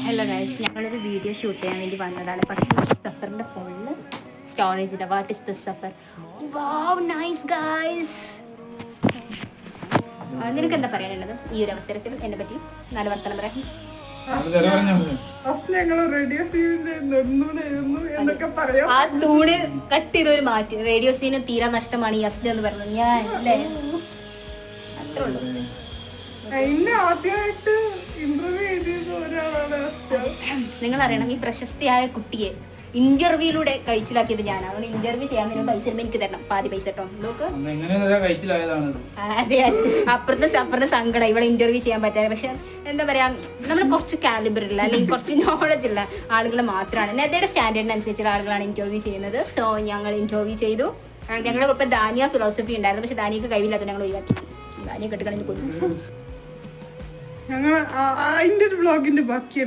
Hello guys, ഞങ്ങളൊരു video shoot ചെയ്യാൻ വേണ്ടി വന്നതാണ്. പക്ഷേ സഫറിന്റെ ഫോണിൽ സ്റ്റോറേജ് ഇല്ല. What is this Safar? Wow, nice guys. നിനക്ക് എന്താ പറയാനുള്ളത് ഈ ഒരു അവസരത്തിൽ എന്നെ പറ്റി? നല്ല വർത്തമാനം പറയാം. ആ തൂണ് കട്ട് ചെയ്തൊരു മാറ്റി. റേഡിയോ സീന് തീരെ നഷ്ടമാണ് ഈ അസ്ന എന്ന് പറഞ്ഞത് ഞാൻ അല്ലേ? അത്രേ ഉള്ളൂ. നിങ്ങൾ അറിയണം, ഈ പ്രശസ്തിയായ കുട്ടിയെ ഇന്റർവ്യൂയിലൂടെ കഴിച്ചിലാക്കിയത് ഞാനാണ്. അതുകൊണ്ട് ഇന്റർവ്യൂ ചെയ്യാൻ വേണ്ടി പൈസ എനിക്ക് തരണം, പാതി പൈസ കേട്ടോ. നോക്ക്, അതെ, അപ്പുറത്തെ സങ്കടം ഇവിടെ ഇന്റർവ്യൂ ചെയ്യാൻ പറ്റാതെ. പക്ഷെ എന്താ പറയാ, നമ്മൾ കുറച്ച് കാലിബർ ഉള്ള അല്ലെങ്കിൽ കുറച്ച് നോളജ് ഉള്ള ആളുകൾ മാത്രമാണ്, നെതയുടെ സ്റ്റാൻഡേർഡിനനുസരിച്ചുള്ള ആളുകളാണ് ഇന്റർവ്യൂ ചെയ്യുന്നത്. സോ ഞങ്ങൾ ഇന്റർവ്യൂ ചെയ്തു. ഞങ്ങളുടെ ഇപ്പം ദാനിയ ഫിലോസഫി ഉണ്ടായിരുന്നു, പക്ഷെ ദാനിയക്ക് കഴിവില്ലാത്ത ഞങ്ങൾ ഒഴിവാക്കി. ദാനിയ കെട്ടുകളഞ്ഞ് പോയി. ഞങ്ങൾ അതിന്റെ ഒരു ബ്ലോഗിന്റെ ബാക്കി